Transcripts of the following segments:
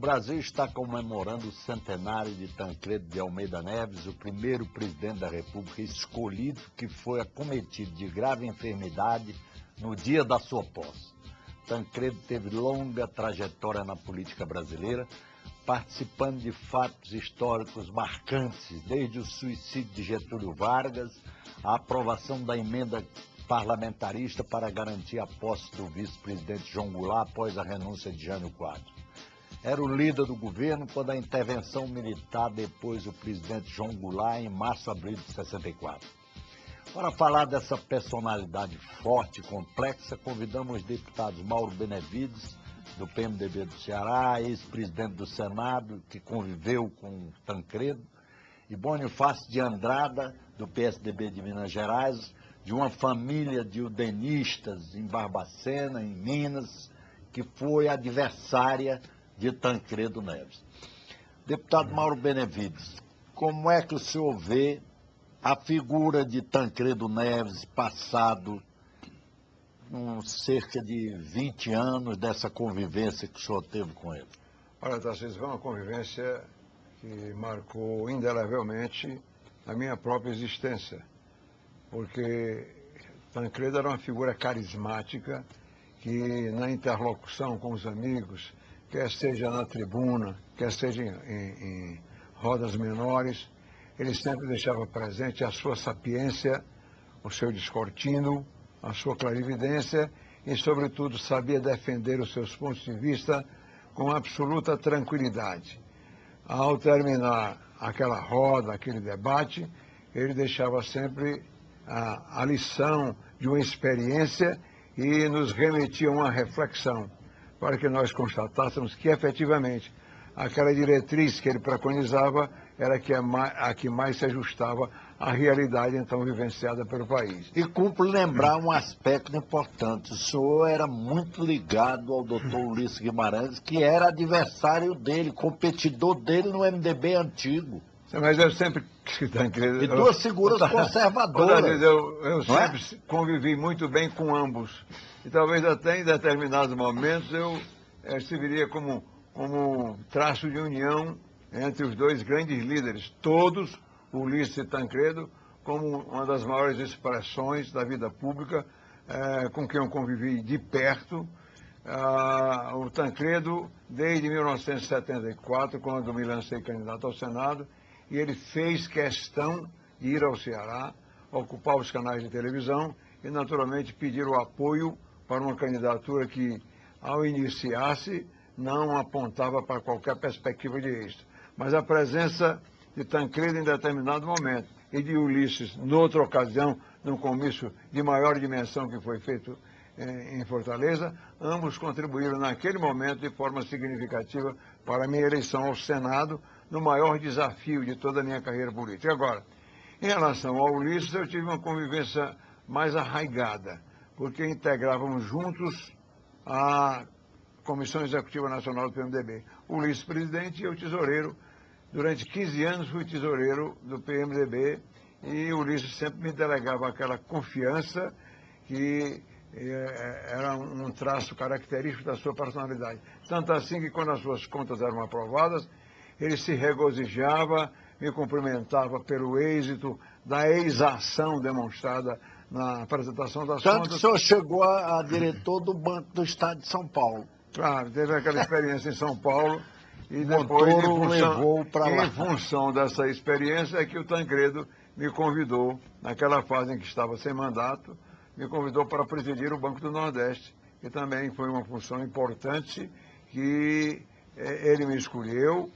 Brasil está comemorando o centenário de Tancredo de Almeida Neves, o primeiro presidente da República escolhido que foi acometido de grave enfermidade no dia da sua posse. Tancredo teve longa trajetória na política brasileira, participando de fatos históricos marcantes, desde o suicídio de Getúlio Vargas, a aprovação da emenda parlamentarista para garantir a posse do vice-presidente João Goulart após a renúncia de Jânio Quadros. Era o líder do governo quando a intervenção militar depôs o presidente João Goulart em março-abril de 64. Para falar dessa personalidade forte e complexa, convidamos os deputados Mauro Benevides, do PMDB do Ceará, ex-presidente do Senado, que conviveu com Tancredo, e Bonifácio de Andrada, do PSDB de Minas Gerais, de uma família de udenistas em Barbacena, em Minas, que foi adversária de Tancredo Neves. Deputado Mauro Benevides, como é que o senhor vê a figura de Tancredo Neves passado cerca de 20 anos dessa convivência que o senhor teve com ele? Olha, Tarcísio, foi uma convivência que marcou indelevelmente a minha própria existência, porque Tancredo era uma figura carismática que, na interlocução com os amigos, quer seja na tribuna, quer seja em rodas menores, ele sempre deixava presente a sua sapiência, o seu descortino, a sua clarividência e, sobretudo, sabia defender os seus pontos de vista com absoluta tranquilidade. Ao terminar aquela roda, aquele debate, ele deixava sempre a lição de uma experiência e nos remetia a uma reflexão, para que nós constatássemos que, efetivamente, aquela diretriz que ele preconizava era a que mais se ajustava à realidade então vivenciada pelo país. E cumpre lembrar um aspecto importante. O senhor era muito ligado ao doutor Ulisses Guimarães, que era adversário dele, competidor dele no MDB antigo. Mas eu sempre... E duas figuras conservadoras. Eu sempre convivi muito bem com ambos. E talvez até em determinados momentos eu serviria como traço de união entre os dois grandes líderes, todos, Ulisses e Tancredo, como uma das maiores expressões da vida pública, com quem eu convivi de perto. O Tancredo, desde 1974, quando me lancei candidato ao Senado, e ele fez questão de ir ao Ceará, ocupar os canais de televisão e, naturalmente, pedir o apoio para uma candidatura que, ao iniciar-se, não apontava para qualquer perspectiva de êxito. Mas a presença de Tancredo em determinado momento e de Ulisses, noutra ocasião, num comício de maior dimensão que foi feito em Fortaleza, ambos contribuíram naquele momento de forma significativa para a minha eleição ao Senado, no maior desafio de toda a minha carreira política. Agora, em relação ao Ulisses, eu tive uma convivência mais arraigada, porque integrávamos juntos a Comissão Executiva Nacional do PMDB. Ulisses presidente e eu tesoureiro. Durante 15 anos fui tesoureiro do PMDB e Ulisses sempre me delegava aquela confiança que era um traço característico da sua personalidade. Tanto assim que quando as suas contas eram aprovadas, ele se regozijava, me cumprimentava pelo êxito da ex-ação demonstrada na apresentação das contas. Tanto que o senhor chegou a diretor do Banco do Estado de São Paulo. Claro, teve aquela experiência em São Paulo e depois, em função dessa experiência, é que o Tancredo me convidou, naquela fase em que estava sem mandato, me convidou para presidir o Banco do Nordeste, que também foi uma função importante que ele me escolheu,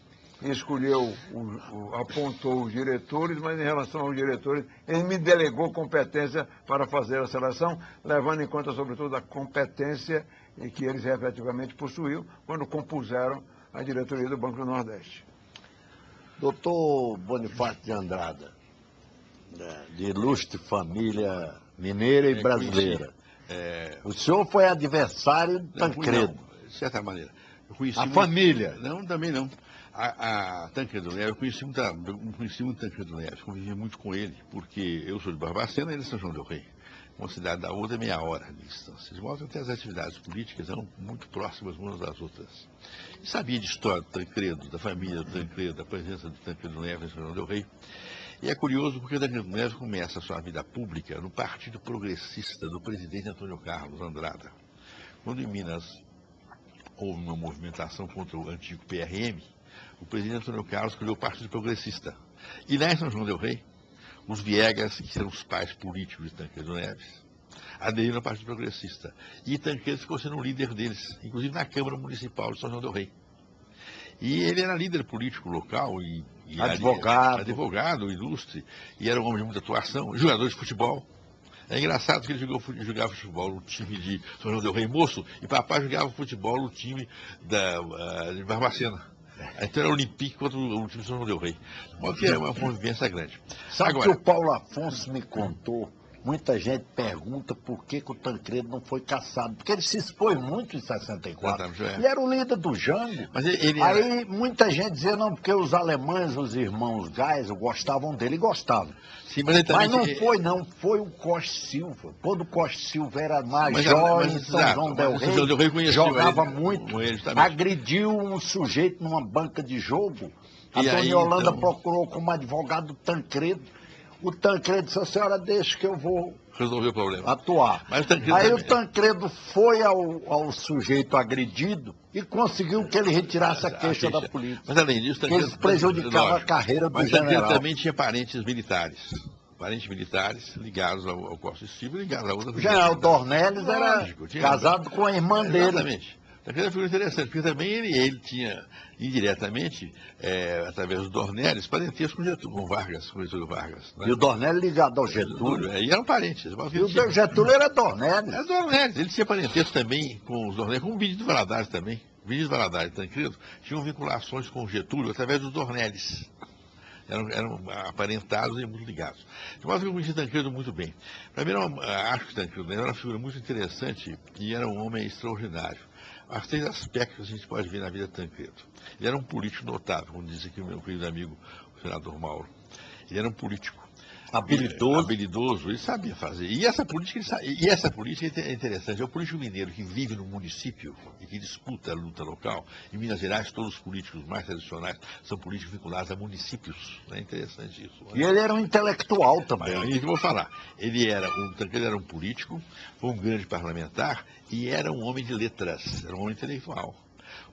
apontou os diretores, mas em relação aos diretores, ele me delegou competência para fazer a seleção, levando em conta, sobretudo, a competência que eles efetivamente possuíam quando compuseram a diretoria do Banco do Nordeste. Doutor Bonifácio de Andrada, de ilustre família mineira e brasileira, o senhor foi adversário de Tancredo. Não, de certa maneira. Eu conheci família? Não, também não. A Tancredo Neves, eu conheci muito Tancredo Neves, convivi muito com ele, porque eu sou de Barbacena e ele é de São João del Rei. uma cidade da outra, meia hora de distância. De modo que até as atividades políticas eram muito próximas umas das outras. E sabia de história do Tancredo, da família do Tancredo, da presença do Tancredo Neves em São João del Rei. E é curioso porque o Tancredo Neves começa a sua vida pública no Partido Progressista do presidente Antônio Carlos Andrada. Quando em Minas houve uma movimentação contra o antigo PRM, o presidente Antônio Carlos criou o Partido Progressista. E lá em São João del Rei, os Viegas, que eram os pais políticos de Tancredo Neves, aderiram ao Partido Progressista. E Tancredo ficou sendo o líder deles, inclusive na Câmara Municipal de São João del Rei. E ele era líder político local e advogado ilustre, e era um homem de muita atuação, jogador de futebol. É engraçado que ele jogava futebol no time de São João del Rei Moço, e papai jogava futebol no time de Barbacena. Então era o Olympique contra o time de São João del Rei. De modo que é uma convivência grande. Sabe que o Paulo Afonso me contou? Muita gente pergunta por que o Tancredo não foi caçado. Porque ele se expôs muito em 64. Ele era o líder do Jango. Mas ele Aí muita gente dizia, não, porque os alemães, os irmãos Geisel, gostavam dele e gostavam. Sim, mas não foi o Costa Silva. Quando o Costa Silva era major em São João del Rei, jogava muito, agrediu um sujeito numa banca de jogo. A Dona Yolanda procurou como advogado o Tancredo. O Tancredo disse, a senhora deixa que eu vou resolver o problema. Atuar. Aí o Tancredo foi ao sujeito agredido e conseguiu que ele retirasse a queixa da polícia. Mas além disso, Tancredo prejudicava a carreira do general. Tancredo também tinha parentes militares. Parentes militares ligados ao Costa Silva e ligados a outra. O general Dornelles era casado com a irmã dele. Exatamente. Tancredo é uma figura interessante, porque também ele tinha, indiretamente, através do Dornelles, parentesco com Vargas, com Getúlio Vargas. Né? E o Dornelles ligado ao Getúlio. E eram parentes. E o Getúlio era Dornelles. Era Dornelles. Ele tinha parentesco também com os Dornelles, com o Vinícius Valadares também. Vinícius Valadares e Tancredo tinham vinculações com o Getúlio através dos Dornelles. Eram aparentados e muito ligados. De modo que eu conheci Tancredo muito bem. Para mim, acho que Tancredo era uma figura muito interessante e era um homem extraordinário. Há 3 aspectos que a gente pode ver na vida de Tancredo. Ele era um político notável, como disse aqui o meu querido amigo, o senador Mauro. Ele era um político habilidoso, ele sabia fazer. E essa política é interessante. É o político mineiro que vive no município e que disputa a luta local. Em Minas Gerais, todos os políticos mais tradicionais são políticos vinculados a municípios. É interessante isso. E ele era um intelectual também. É isso que eu vou falar. Tancredo era um político, foi um grande parlamentar e era um homem de letras, era um homem intelectual.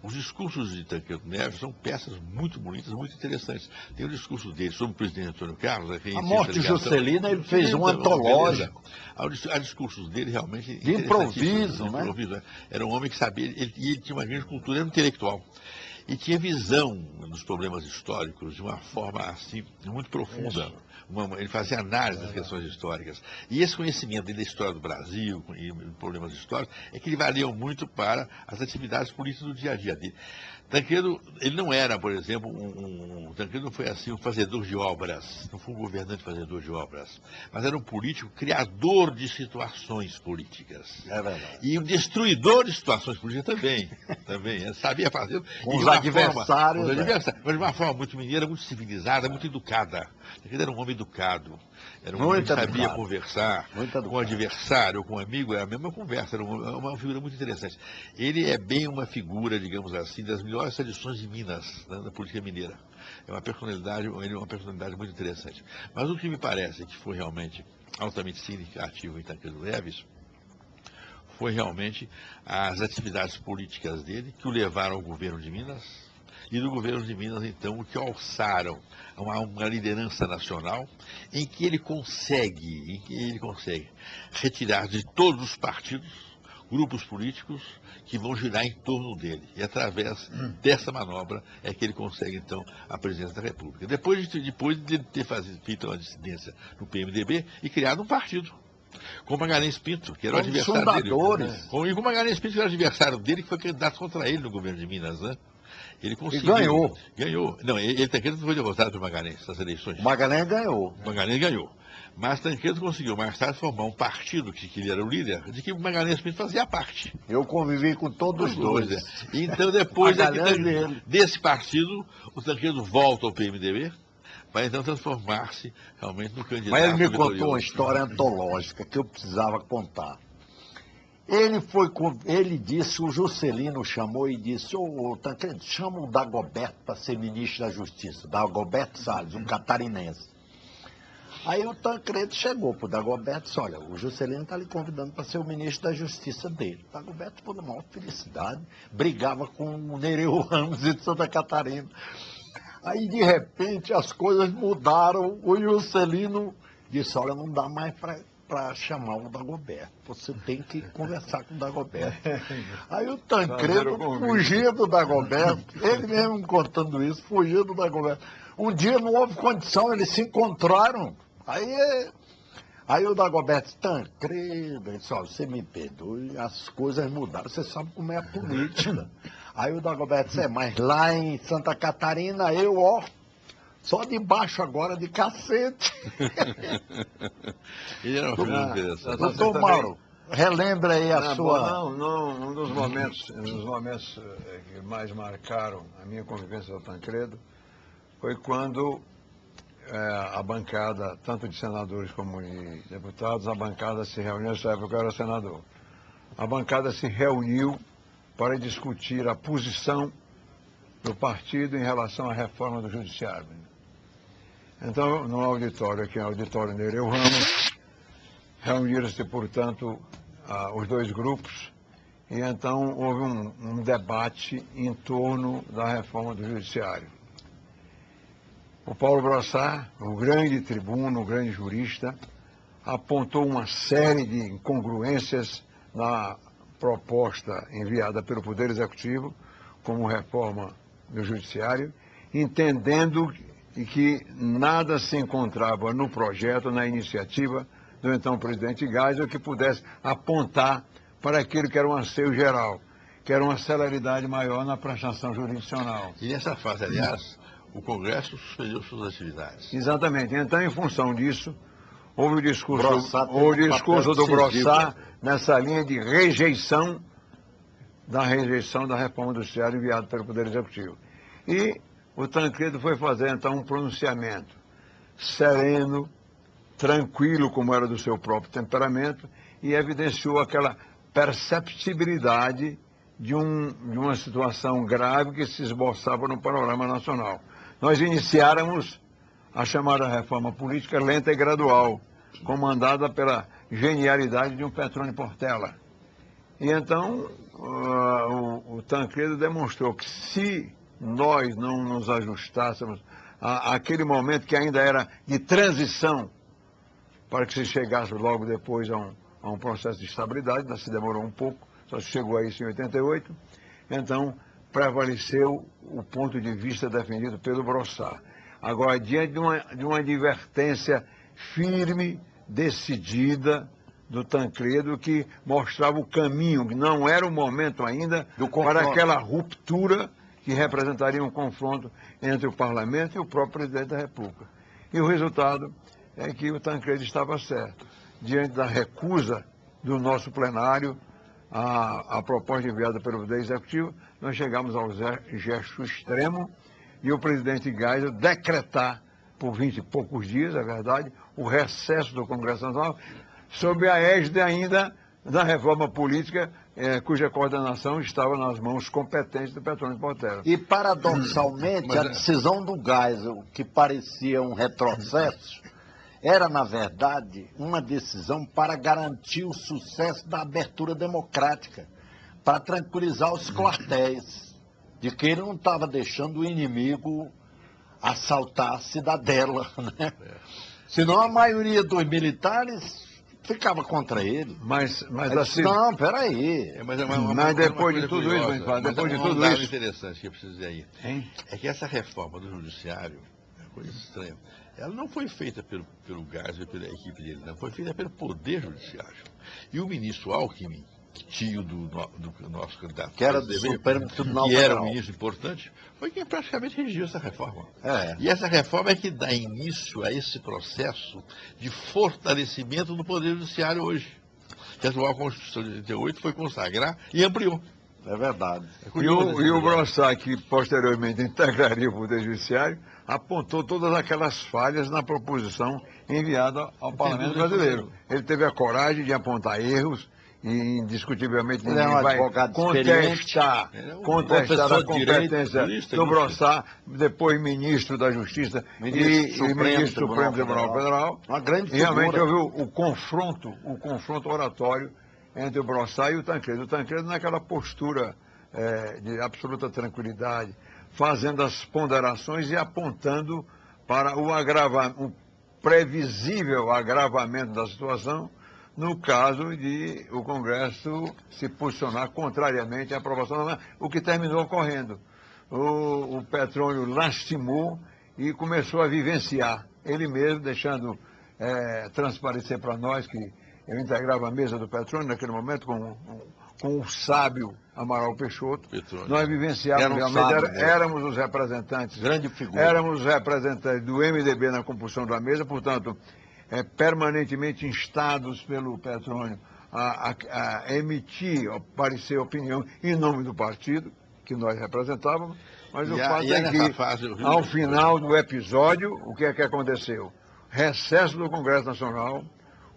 Os discursos de Tancredo Neves são peças muito bonitas, muito interessantes. Tem o discurso dele sobre o presidente Antônio Carlos. A morte de Juscelino, ele fez um antológico. Há discursos dele realmente de improviso, né? Era um homem que sabia, ele tinha uma grande cultura intelectual. E tinha visão dos problemas históricos de uma forma assim, muito profunda. Ele fazia análise das questões históricas. E esse conhecimento dele da história do Brasil e problemas históricos é que lhe valiam muito para as atividades políticas do dia a dia dele. Tancredo, ele não era, por exemplo, Tancredo não foi assim um fazedor de obras, não foi um governante fazedor de obras, mas era um político criador de situações políticas. É verdade. E um destruidor de situações políticas também. Ele sabia fazer. Com os adversários. Mas de uma forma muito mineira, muito civilizada, muito educada. Tancredo era um homem educado. Era um homem que sabia conversar com o adversário, com o amigo, é a mesma conversa, era uma figura muito interessante. Ele é bem uma figura, digamos assim, das melhores tradições de Minas, né, da política mineira. Ele é uma personalidade muito interessante. Mas o que me parece que foi realmente altamente significativo em Tancredo Neves foi realmente as atividades políticas dele que o levaram ao governo de Minas, e do governo de Minas, então, o que alçaram a uma liderança nacional em que ele consegue retirar de todos os partidos grupos políticos que vão girar em torno dele. E através dessa manobra é que ele consegue, então, a presidência da República. Depois de ter feito uma dissidência no PMDB e criado um partido. Com Magalhães Pinto, que era o adversário dele. Com Magalhães Pinto, que era o adversário dele, que foi candidato contra ele no governo de Minas, né? Ele conseguiu. E ganhou. Não, Tancredo não foi derrotado por Magalhães nas eleições. Magalhães ganhou. Magalhães ganhou. Mas Tancredo conseguiu mais tarde formar um partido que ele era o líder, de que Magalhães Pinto fazia parte. Eu convivi com todos os dois. Então, depois desse partido, o Tancredo volta ao PMDB, para então transformar-se realmente no candidato. Mas ele me contou uma história antológica que eu precisava contar. Ele disse, o Juscelino chamou e disse, ô Tancredo, chama o Dagoberto para ser ministro da Justiça, Dagoberto Salles, um catarinense. Aí o Tancredo chegou para o Dagoberto e disse, olha, o Juscelino está lhe convidando para ser o ministro da Justiça dele. O Dagoberto ficou na maior felicidade, brigava com o Nereu Ramos de Santa Catarina. Aí, de repente, as coisas mudaram, o Juscelino disse, olha, não dá mais para chamar o Dagoberto, você tem que conversar com o Dagoberto. Aí o Tancredo fugia do Dagoberto, ele mesmo contando isso, fugia do Dagoberto. Um dia não houve condição, eles se encontraram, aí o Dagoberto disse, Tancredo, ele disse, olha, você me perdoe, as coisas mudaram, você sabe como é a política. Aí o Dagoberto disse, mas lá em Santa Catarina, só de baixo agora de cacete. E era uma figura interessante. Doutor Mauro, relembra aí a sua... Um dos momentos que mais marcaram a minha convivência com o Tancredo foi quando a bancada, tanto de senadores como de deputados, a bancada se reuniu, nessa época eu era senador. A bancada se reuniu para discutir a posição do partido em relação à reforma do judiciário. Então, no auditório, aqui no auditório Nereu Ramos, reuniram-se, portanto, os dois grupos, e então houve um debate em torno da reforma do judiciário. O Paulo Brossard, o grande tribuno, o grande jurista, apontou uma série de incongruências na proposta enviada pelo Poder Executivo como reforma do judiciário, entendendo que nada se encontrava no projeto, na iniciativa do então presidente Geisel que pudesse apontar para aquilo que era um anseio geral, que era uma celeridade maior na prestação jurisdicional. E nessa fase, aliás, o Congresso suspendeu suas atividades. Exatamente. Então, em função disso, houve o discurso do Brossard nessa linha de rejeição da reforma do judiciário enviada pelo Poder Executivo. E o Tancredo foi fazer, então, um pronunciamento sereno, tranquilo, como era do seu próprio temperamento, e evidenciou aquela perceptibilidade de uma situação grave que se esboçava no panorama nacional. Nós iniciáramos a chamada reforma política lenta e gradual, comandada pela genialidade de um Petrone Portela. E então, o Tancredo demonstrou que se nós não nos ajustássemos àquele momento que ainda era de transição, para que se chegasse logo depois a um processo de estabilidade, ainda se demorou um pouco, só se chegou a isso em 88, então prevaleceu o ponto de vista defendido pelo Brossard. Agora, diante de uma advertência firme, decidida, do Tancredo, que mostrava o caminho, que não era o momento ainda para aquela ruptura que representaria um confronto entre o parlamento e o próprio presidente da República. E o resultado é que o Tancredo estava certo. Diante da recusa do nosso plenário, a proposta enviada pelo Poder Executivo, nós chegamos ao gesto extremo e o presidente Geisel decretar, por 20 e poucos dias, é verdade, o recesso do Congresso Nacional, sob a égide ainda da reforma política, cuja coordenação estava nas mãos competentes do Petrone Portela. E, paradoxalmente, a decisão do Geisel, que parecia um retrocesso, era, na verdade, uma decisão para garantir o sucesso da abertura democrática, para tranquilizar os quartéis, de que ele não estava deixando o inimigo assaltar a cidadela, né? Senão a maioria dos militares ficava contra ele. Mas assim... Não, peraí. Mas depois de tudo isso, depois de tudo isso... interessante que eu preciso dizer aí, é que essa reforma do judiciário, é uma coisa estranha, ela não foi feita pelo Geisel e pela equipe dele, não, foi feita pelo Poder Judiciário. E o ministro Alckmin, tio do nosso candidato, que era do Supremo Tribunal Federal, que era um ministro importante, foi quem praticamente redigiu essa reforma. E essa reforma é que dá início a esse processo de fortalecimento do Poder Judiciário hoje, que a atual Constituição de 88 foi consagrar e ampliou. É verdade. E o Brossat, que posteriormente integraria o Poder Judiciário, apontou todas aquelas falhas na proposição enviada ao Parlamento Brasileiro. Ele teve a coragem de apontar erros e, indiscutivelmente, ninguém vai contestar a competência do Brossat, depois ministro da Justiça e ministro Supremo Tribunal Federal. Uma grande figura. Realmente houve o confronto oratório entre o Brossat e o Tancredo. O Tancredo naquela postura de absoluta tranquilidade, fazendo as ponderações e apontando para o previsível agravamento da situação no caso de o Congresso se posicionar contrariamente à aprovação da norma, o que terminou ocorrendo. O Petrônio lastimou e começou a vivenciar, ele mesmo deixando transparecer para nós que eu integrava a mesa do Petrônio naquele momento com o sábio Amaral Peixoto. Nós vivenciávamos realmente, éramos os representantes. Grande figura. Éramos os representantes do MDB na composição da mesa, portanto, permanentemente instados pelo Petrônio a emitir, a parecer opinião em nome do partido que nós representávamos, mas o fato é que, ao final do episódio, o que é que aconteceu? Recesso do Congresso Nacional,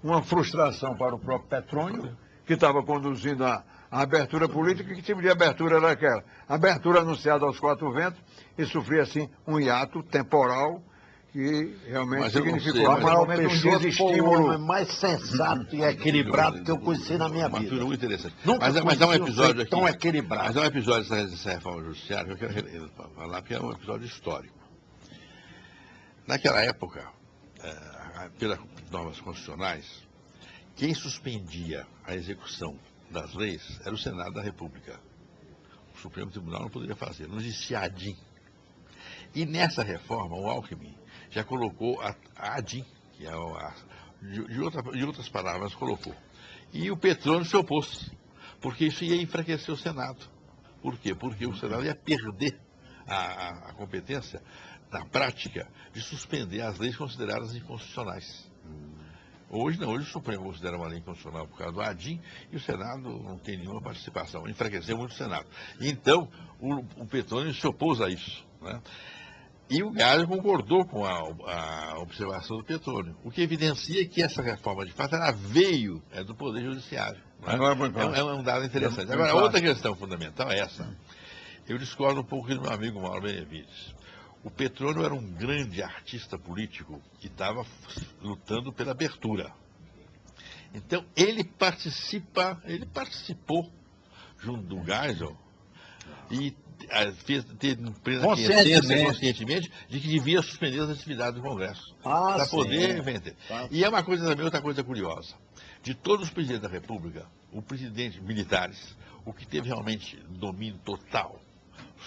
uma frustração para o próprio Petrônio, que estava conduzindo a abertura política. Que tipo de abertura era aquela? Abertura anunciada aos quatro ventos e sofria, assim, um hiato temporal que realmente significou um desestímulo. O homem mais sensato e equilibrado que eu conheci na minha vida. Muito interessante. Mas há um episódio aqui. Tão equilibrado. Mas há um episódio dessa reforma judiciária que eu quero falar, porque é um episódio histórico. Naquela época, pelas normas constitucionais, quem suspendia a execução das leis era o Senado da República. O Supremo Tribunal não poderia fazer, não existia ADIM. E nessa reforma, o Alckmin já colocou a ADIM, que é de outras palavras, colocou. E o Petrônio se opôs, porque isso ia enfraquecer o Senado. Por quê? Porque o Senado ia perder a competência, na prática, de suspender as leis consideradas inconstitucionais. Hoje não, hoje o Supremo considera uma lei inconstitucional por causa do ADIM e o Senado não tem nenhuma participação, enfraqueceu muito o Senado. Então, o Petrônio se opôs a isso, né? E o Geisel concordou com a observação do Petrônio, o que evidencia que essa reforma, de fato, ela veio do Poder Judiciário. Né? É um dado interessante. Agora, outra questão fundamental é essa. Eu discordo um pouco do meu amigo Mauro Benevides. O Petrônio era um grande artista político que estava lutando pela abertura. Então, ele participou junto do Geisel e teve plena conscientemente de que devia suspender as atividades do Congresso para poder vender. E é outra coisa curiosa. De todos os presidentes da República, o presidente militares, o que teve realmente domínio total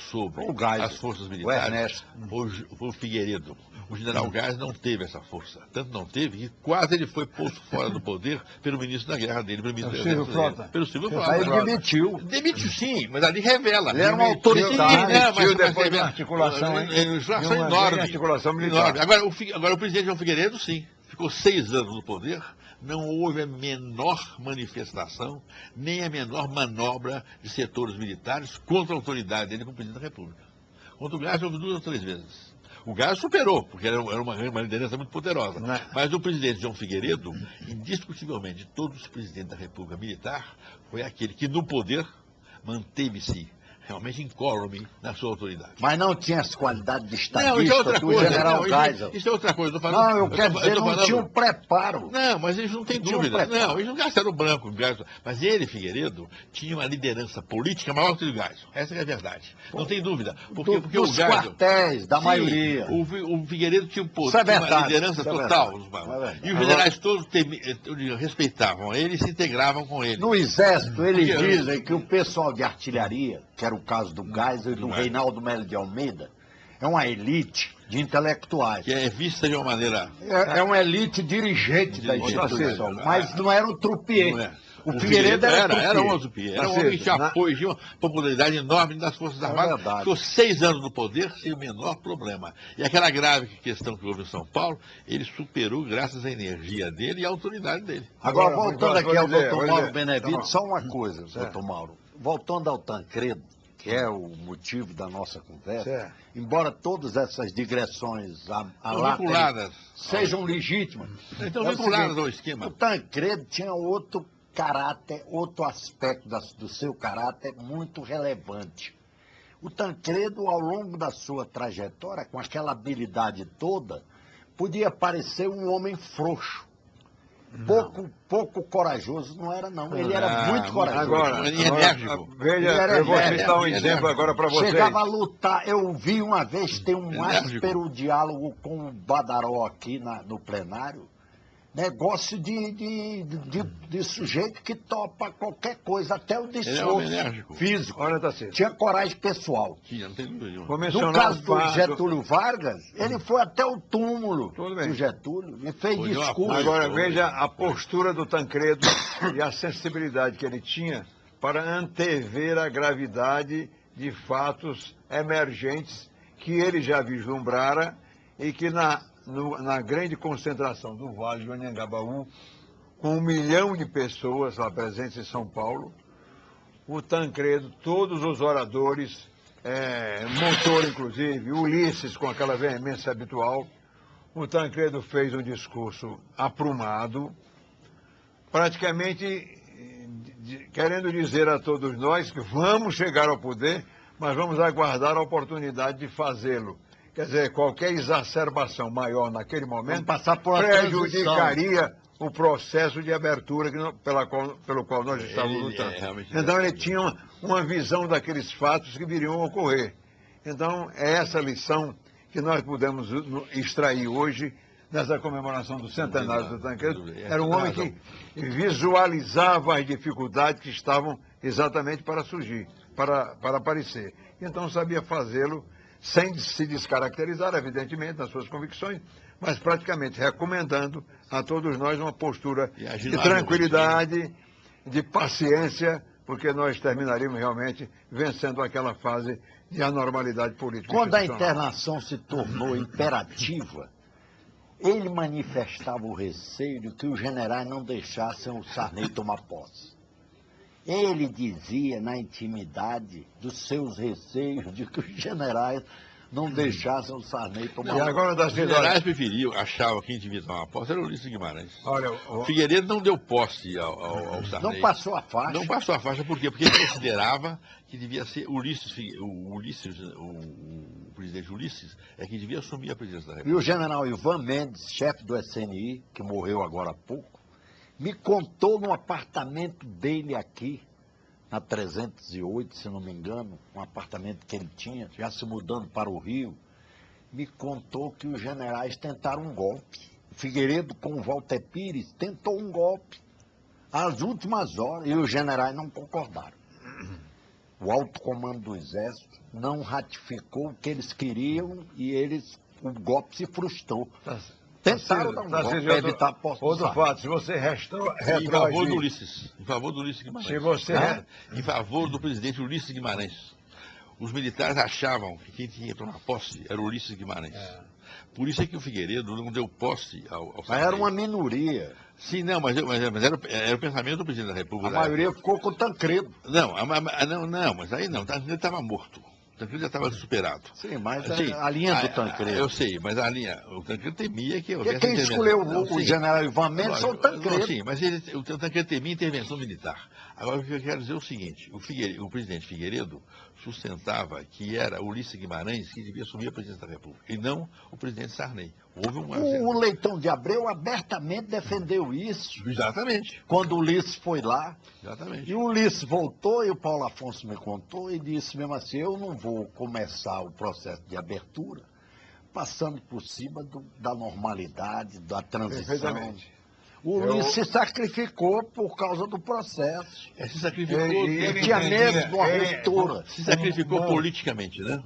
sobre as forças militares, foi o Figueiredo. O general Geisel não teve essa força. Tanto não teve que quase ele foi posto fora do poder pelo ministro da guerra dele, pelo ministro Silvio Frota. Pelo Silvio Frota. Aí ele demitiu. Demitiu sim, mas ali revela. Ele era uma autoridade. Demitiu depois de uma articulação, enorme. Articulação militar. Agora o presidente João Figueiredo, sim, ficou 6 anos no poder. Não houve a menor manifestação, nem a menor manobra de setores militares contra a autoridade dele como presidente da República. Contra o Geisel houve 2 ou 3 vezes. O Geisel superou, porque era uma liderança muito poderosa. Mas o presidente João Figueiredo, indiscutivelmente, de todos os presidentes da República Militar, foi aquele que, no poder, manteve-se realmente incólume na sua autoridade. Mas não tinha as qualidades de estadista isso é outra coisa, general Geisel. Isso é outra coisa. Eu quero dizer, não tinha um preparo. Não, mas eles não têm dúvida. Não, eles não gastaram branco. Mas ele, Figueiredo, tinha uma liderança política maior que o Geisel. Essa é a verdade. Não tem dúvida. Porque o Geisel, quartéis, da maioria. O Figueiredo tinha uma liderança total. E os generais todos respeitavam ele e se integravam com ele. No Exército, eles dizem que o pessoal de artilharia, que era o caso do Geisel e do Reinaldo Melo de Almeida, é uma elite de intelectuais. Que é vista de uma maneira... É uma elite dirigente da instituição, mas não era um trupier. O Figueiredo era um trupier. Era um homem que tinha apoio, tinha uma popularidade enorme das Forças Armadas. Ficou 6 anos no poder sem o menor problema. E aquela grave questão que houve em São Paulo, ele superou graças à energia dele e à autoridade dele. Agora voltando aqui ao doutor Mauro Benevides, só uma coisa, doutor Mauro. voltando ao Tancredo, que é o motivo da nossa conversa, Certo. embora todas essas digressões vinculadas sejam legítimas. Então, é vinculadas ao esquema. O Tancredo tinha outro caráter, outro aspecto do seu caráter muito relevante. O Tancredo, ao longo da sua trajetória, com aquela habilidade toda, podia parecer um homem frouxo. Pouco corajoso não era, não. Ele era muito corajoso. Agora, enérgico. Veja, eu vou citar um exemplo agora para vocês. Chegava a lutar. Eu vi uma vez ter um Enérgico. áspero diálogo com o Badaró aqui no plenário. Negócio de sujeito que topa qualquer coisa, até o esforço enérgico. físico. Olha, Tarcísio. Tinha coragem pessoal. Tinha, não tem dúvida nenhuma. Vou No mencionar caso um do fato. Getúlio Vargas, ele foi até o túmulo Tudo bem. do Getúlio e fez Foi de uma discurso. coisa. Agora, veja a postura do Tancredo e a sensibilidade que ele tinha para antever a gravidade de fatos emergentes que ele já vislumbrara e que na grande concentração do Vale do Anhangabaú, com 1 milhão de pessoas lá presentes em São Paulo, o Tancredo, todos os oradores, Montoro inclusive, Ulisses com aquela veemência habitual, o Tancredo fez um discurso aprumado, praticamente querendo dizer a todos nós que vamos chegar ao poder, mas vamos aguardar a oportunidade de fazê-lo. Quer dizer, qualquer exacerbação maior naquele momento prejudicaria o processo de abertura pelo qual nós estávamos lutando. Então ele tinha uma visão daqueles fatos que viriam a ocorrer. Então é essa lição que nós pudemos extrair hoje nessa comemoração do centenário do Tancredo. Era um homem que visualizava as dificuldades que estavam exatamente para surgir, para aparecer. Então sabia fazê-lo sem se descaracterizar, evidentemente, nas suas convicções, mas praticamente recomendando a todos nós uma postura de tranquilidade, de paciência, porque nós terminaríamos realmente vencendo aquela fase de anormalidade política. Quando a internação se tornou imperativa, ele manifestava o receio de que os generais não deixassem o Sarney tomar posse. Ele dizia na intimidade dos seus receios de que os generais não deixassem o Sarney tomar posse. E agora Os generais preferiam, achavam que quem devia tomar posse era o Ulisses Guimarães. Olha, Figueiredo não deu posse ao Sarney. Não passou a faixa. Não passou a faixa, por quê? Porque ele considerava que devia ser o presidente Ulisses, é que devia assumir a presidência da República. E o general Ivan Mendes, chefe do SNI, que morreu agora há pouco, me contou no apartamento dele aqui, na 308, se não me engano, um apartamento que ele tinha, já se mudando para o Rio, me contou que os generais tentaram um golpe. Figueiredo, com o Walter Pires, tentou um golpe às últimas horas e os generais não concordaram. O alto comando do Exército não ratificou o que eles queriam e o golpe se frustrou. Tentaram dar um golpe para evitar a posse. Outro fato, se você em favor do Ulisses. Em favor do Ulisses Guimarães. Se você... Em favor do presidente Ulisses Guimarães. Os militares achavam que quem tinha que tomar posse era o Ulisses Guimarães. Por isso é que o Figueiredo não deu posse ao Mas era uma minoria. Sim, não, mas era o pensamento do presidente da República. A maioria ficou com o Tancredo. Não, mas aí não, o Tancredo estava morto. O Tancredo já estava superado. Sim, mas a linha do Tancredo. Eu sei, mas o Tancredo temia que porque quem escolheu o general Ivan Mendes foi o Tancredo. Sim, mas o Tancredo temia intervenção militar. Agora, o que eu quero dizer é o seguinte, o presidente Figueiredo sustentava que era Ulisses Guimarães que devia assumir a presidência da República, e não o presidente Sarney. O Leitão de Abreu abertamente defendeu isso. Exatamente. Quando o Ulisses foi lá. Exatamente. E o Ulisses voltou, e o Paulo Afonso me contou, e disse mesmo assim, eu não vou começar o processo de abertura passando por cima da normalidade, da transição. O Ulisses se sacrificou por causa do processo. Se sacrificou. Ele tinha medo de uma ruptura. Se sacrificou politicamente, né?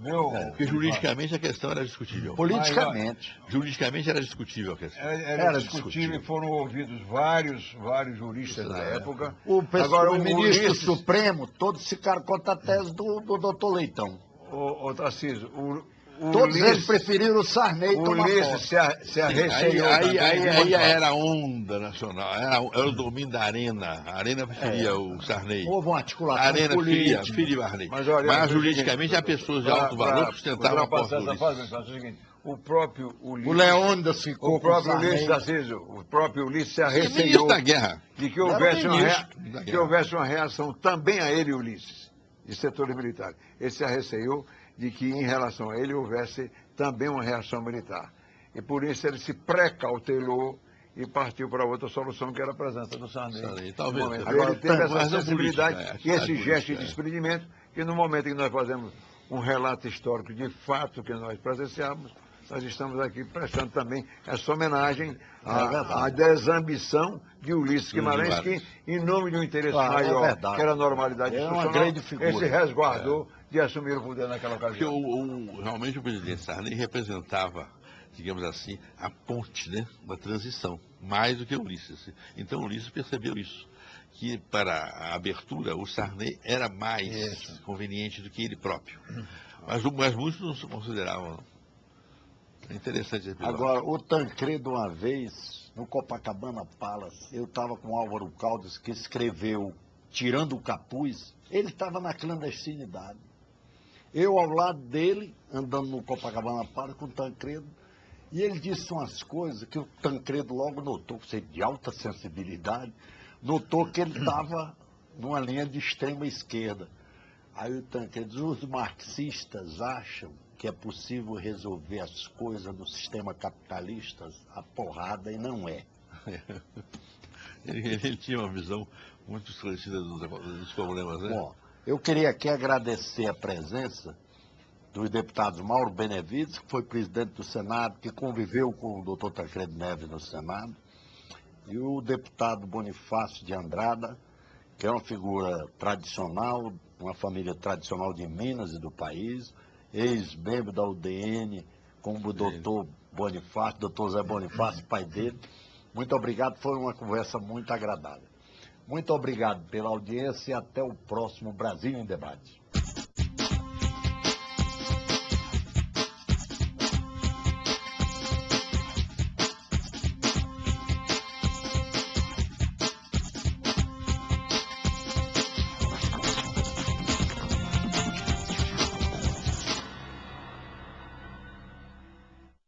Porque juridicamente a questão era discutível. Politicamente. Juridicamente era discutível a questão. Era discutível e foram ouvidos vários juristas na época. Agora, o ministro Ulisses... Supremo, todos ficaram contra a tese do doutor Leitão. Tarcísio, Todos eles preferiram o Sarney o tomar Ulisses posse. se arreceou. Aí era a onda nacional, era o domínio da Arena. A Arena preferia o Sarney. Houve uma articulação A Arena política. preferia o Sarney. Mas, juridicamente, há pessoas de alto valor que sustentavam a posse do Ulisses. O próprio Ulisses... O Leônidas ficou com o Sarney. O próprio Ulisses se Ministro arreceou da guerra. de que houvesse uma reação também a ele, Ulisses, de setores militares. Ele se arreceou de que, em relação a ele, houvesse também uma reação militar. E por isso ele se precautelou e partiu para outra solução, que era a presença do Sarney. Talvez. Agora, ele teve essa sensibilidade política, e esse gesto de desprendimento, que no momento em que nós fazemos um relato histórico de fato que nós presenciamos, nós estamos aqui prestando também essa homenagem à desambição de Ulisses Guimarães, que, em nome de um interesse maior, que era a normalidade institucional, ele se resguardou de assumir o poder naquela ocasião. Porque realmente o presidente Sarney representava, digamos assim, a ponte, né, uma transição, mais do que Ulisses. Então Ulisses percebeu isso, que para a abertura o Sarney era mais conveniente do que ele próprio. Mas muitos não se consideravam. É interessante esse episódio. Agora, o Tancredo, uma vez, no Copacabana Palace, eu estava com o Álvaro Caldas, que escreveu Tirando o Capuz, ele estava na clandestinidade. Eu ao lado dele, andando no Copacabana Palace com o Tancredo, e ele disse umas coisas que o Tancredo logo notou, que de alta sensibilidade, notou que ele estava numa linha de extrema esquerda. Aí o Tancredo diz, os marxistas acham que é possível resolver as coisas no sistema capitalista a porrada, e não é. Ele tinha uma visão muito esclarecida dos problemas, né? Bom, eu queria aqui agradecer a presença dos deputados Mauro Benevides, que foi presidente do Senado, que conviveu com o doutor Tancredo Neves no Senado, e o deputado Bonifácio de Andrada, que é uma figura tradicional, uma família tradicional de Minas e do país, ex-membro da UDN, como o doutor Bonifácio, doutor Zé Bonifácio, pai dele. Muito obrigado, foi uma conversa muito agradável. Muito obrigado pela audiência e até o próximo Brasil em Debate.